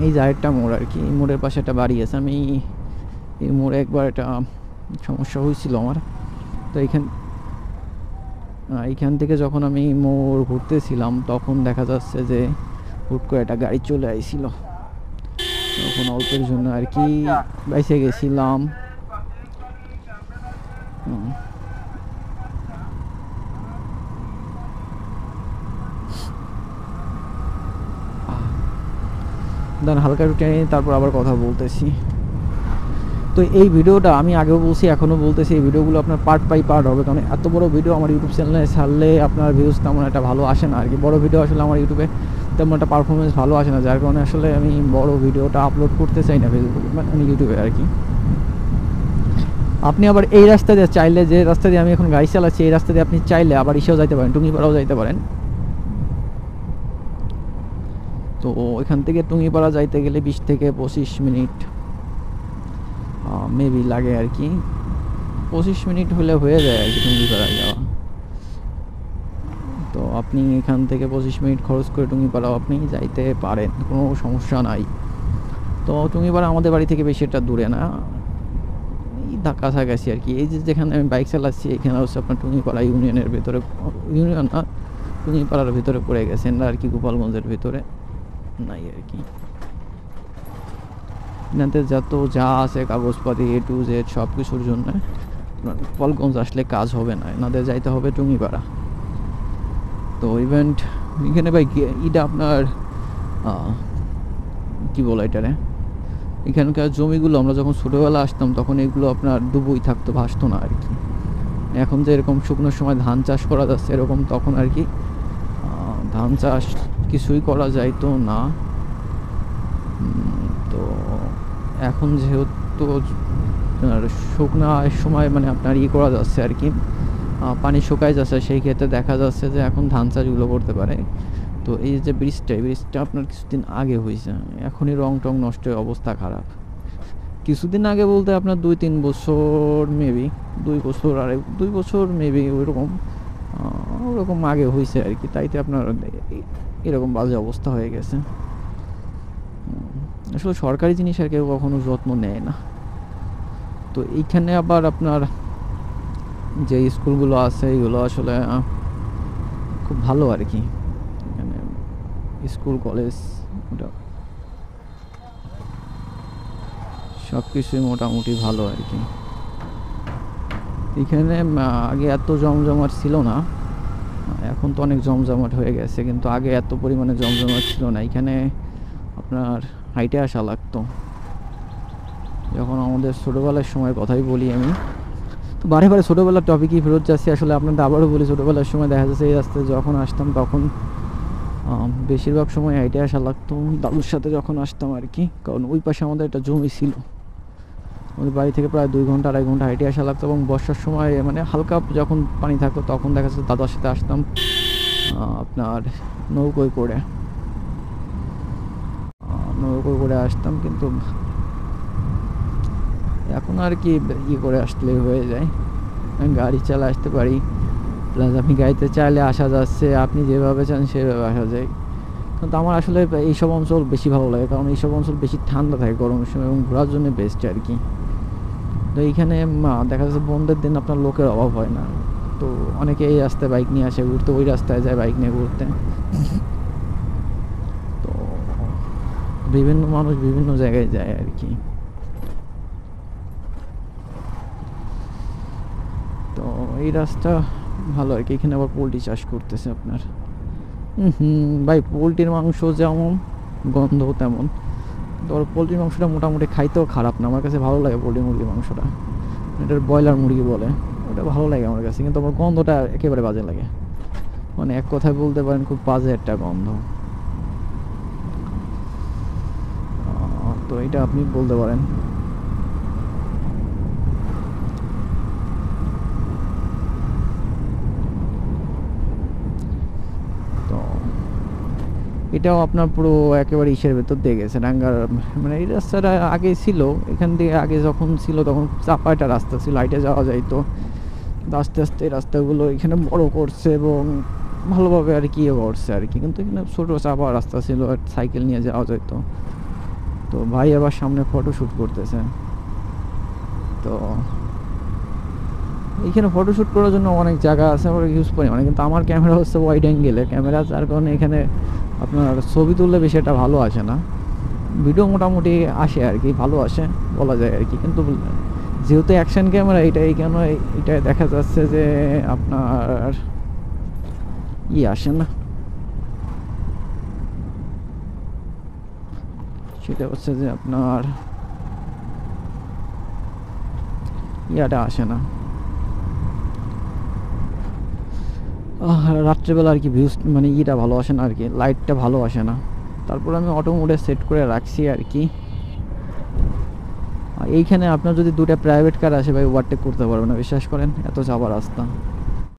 এই যে আরেকটা মোড় আর কি, এই মোড়ের পাশে একটা বাড়ি আছে। আমি এই মোড়ে একবার একটা সমস্যা হয়েছিল আমার। তো এইখান থেকে যখন আমি মোড় ঘুরতেছিলাম তখন দেখা যাচ্ছে যে হুট করে একটা গাড়ি চলে আইছিল। তখন অল্পের জন্য আর কি বেঁচে গেছিলাম। দেন হালকা একটু টেনে তারপর আবার কথা বলতেছি। তো এই ভিডিওটা আমি আগেও বলছি, এখনও বলতেছি, এই ভিডিওগুলো আপনার পার্ট বাই পার্ট হবে, কারণ এত বড় ভিডিও আমার ইউটিউব চ্যানেলে ছাড়লে আপনার ভিউজ তেমন একটা ভালো আসে না আর কি। বড় ভিডিও আসলে আমার ইউটিউবে তেমন একটা পারফরমেন্স ভালো আসে না, যার কারণে আসলে আমি বড় ভিডিওটা আপলোড করতে চাই না ফেসবুকে, মানে ইউটিউবে আর কি। আপনি আবার এই রাস্তা দিয়ে চাইলে, যে রাস্তা দিয়ে আমি এখন গাড়ি চালাচ্ছি, এই রাস্তা দিয়ে আপনি চাইলে আবার ইসেও যাইতে পারেন, টুঙ্গিপাড়াও যাইতে পারেন। তো এখান থেকে টুঙ্গিপাড়া যাইতে গেলে 20 থেকে 25 মিনিট মেবি লাগে আর কি। 25 মিনিট হলে হয়ে যায় আর কি টুঙ্গিপাড়া যাওয়া। তো আপনি এখান থেকে 25 মিনিট খরচ করে টুঙ্গিপাড়াও আপনি যাইতে পারেন, কোনো সমস্যা নাই। তো টুঙ্গিপাড়া আমাদের বাড়ি থেকে বেশি একটা দূরে না, এই কাছাকাছি আর কি। এই যে যেখানে আমি বাইক চালাচ্ছি এখানে হচ্ছে আপনার টুঙ্গিপাড়া ইউনিয়নের ভেতরে, ইউনিয়ন না, টুঙ্গিপাড়ার ভিতরে পড়ে গেছেন আর কি, গোপালগঞ্জের ভিতরে নাই আর কি। এনাতে যা আছে কাগজপাতি A to Z সব কিছুর জন্য গোপালগঞ্জ আসলে কাজ হবে না, এনাদের যাইতে হবে টুঙ্গিপাড়া। তো ইভেন্ট এখানে ভাই এটা আপনার কি বলে এটারে, এখানকার জমিগুলো আমরা যখন ছোটোবেলা আসতাম তখন এগুলো আপনার ডুবুই থাকতো, ভাসতো না আর কি। এখন যে এরকম শুকনোর সময় ধান চাষ করা যাচ্ছে এরকম তখন আর কি ধান চাষ কিছুই করা যাইতো না। তো এখন যেহেতু শুকনার সময় মানে আপনার করা যাচ্ছে আর কি, পানি শুকায় যাচ্ছে, সেই ক্ষেত্রে দেখা যাচ্ছে যে এখন ধান চাষগুলো করতে পারে। তো এই যে ব্রিজটা আপনার কিছুদিন আগে হয়েছে, এখনই রং টং নষ্ট হয়ে অবস্থা খারাপ। কিছুদিন আগে বলতে আপনার 2-3 বছর মেবি, 2 বছর আর 2 বছর মেবি ওরকম আগে হয়েছে আর কি, তাইতে আপনার এরকম বাজে অবস্থা হয়ে গেছে। আসলে সরকারি জিনিস আর কেউ কখনো যত্ন নেয় না। তো এইখানে আবার আপনার যে স্কুলগুলো আছে এগুলো আসলে খুব ভালো আর কি, এখানে স্কুল কলেজ সব কিছুই মোটামুটি ভালো আর কি। এখানে আগে এত জমজমাট ছিল না, এখন তো অনেক জমজমাট হয়ে গেছে, কিন্তু আগে এত পরিমাণে জমজমাট ছিল না। এখানে আপনার হাইটে আসা লাগতো। যখন আমাদের ছোটোবেলার সময় কথাই বলি আমি, তো বারে বারে ছোটোবেলার টপিকই ফেরত যাচ্ছি আসলে আপনাদের। আবারও বলি, ছোটোবেলার সময় দেখা যাচ্ছে এই রাস্তায় যখন আসতাম তখন বেশিরভাগ সময় হাইটে আসা লাগতো দাদুর সাথে যখন আসতাম আর কি, কারণ ওই পাশে আমাদের একটা জমি ছিল। আমাদের বাড়ি থেকে প্রায় 2 ঘন্টা 2.5 ঘন্টা হাইটে আসা লাগতো, এবং বর্ষার সময় মানে হালকা যখন পানি থাকতো তখন দেখা যাচ্ছে দাদার সাথে আসতাম আপনার নৌকোয় করে আসতাম। কিন্তু এখন আর কি করে আসলে হয়ে যায়, গাড়ি চালা আসতে পারি, প্লাস আপনি গাড়িতে চাইলে আসা যাচ্ছে, আপনি যেভাবে চান সেভাবে আসা যায়। কিন্তু আমার আসলে এইসব অঞ্চল বেশি ভালো লাগে, কারণ এইসব অঞ্চল বেশি ঠান্ডা থাকে গরমের সময় এবং ঘোরার জন্য বেস্ট আর কি। তো এইখানে দেখা যাচ্ছে বন্ধের দিন আপনার লোকের অভাব হয় না, তো অনেকে এই রাস্তায় বাইক নিয়ে আসে ঘুরতে, ওই রাস্তায় যায় বাইক নিয়ে ঘুরতে। তো বিভিন্ন মানুষ বিভিন্ন জায়গায় যায় আর কি। তো এই রাস্তা ভালো আর কি। এখানে আবার পোলট্রি চাষ করতেছে আপনার। ভাই পোলট্রির মাংস যেমন গন্ধ তেমন, ধর পোলট্রির মাংসটা মোটামুটি খাইতেও খারাপ না, আমার কাছে ভালো লাগে পোলট্রি মুরগির মাংসটা। এটার ব্রয়লার মুরগি বলে, ওটা ভালো লাগে আমার কাছে, কিন্তু আমার গন্ধটা একেবারে বাজে লাগে, মানে এক কথায় বলতে পারেন খুব বাজে একটা গন্ধ। তো এটা আপনি বলতে পারেন। তো এটাও আপনার পুরো একেবারে ইসের ভেতর দিয়ে গেছে, রাঙ্গার, মানে এই রাস্তাটা আগে ছিল, এখান থেকে আগে যখন ছিল তখন চাপা একটা রাস্তা ছিল, হাইটে যাওয়া যাইতো। আস্তে আস্তে রাস্তাগুলো এখানে বড় করছে এবং ভালোভাবে আর কি করছে আর কি, কিন্তু এখানে ছোটো চাপা রাস্তা ছিল, আর সাইকেল নিয়ে যাওয়া যেত। তো ভাই আবার সামনে ফটো শ্যুট করতেছে। তো এইখানে ফটো শ্যুট করার জন্য অনেক জায়গা আছে, আমরা ইউজ করি মানে, কিন্তু আমার ক্যামেরা হচ্ছে ওয়াইড অ্যাঙ্গেলের ক্যামেরা, যার কারণে এখানে আপনার ছবি তুললে বেশি একটা ভালো আসে না। ভিডিও মোটামুটি আসে আর কি, ভালো আসে বলা যায় আর কি, কিন্তু যেহেতু অ্যাকশন ক্যামেরা এই কেন এটা দেখা যাচ্ছে যে আপনার আসে না, সেটা হচ্ছে যে আপনার ইয়াটা আসে না রাত্রেবেলা আর কি, ভিউজ মানে ভালো আসে না আর কি, লাইটটা ভালো আসে না। তারপর আমি অটো মোডে সেট করে রাখছি আর কি। এইখানে আপনার যদি দুটো প্রাইভেট কার আসে ভাই, ওভারটেক করতে পারবে না, বিশ্বাস করেন, এত চাপা রাস্তা।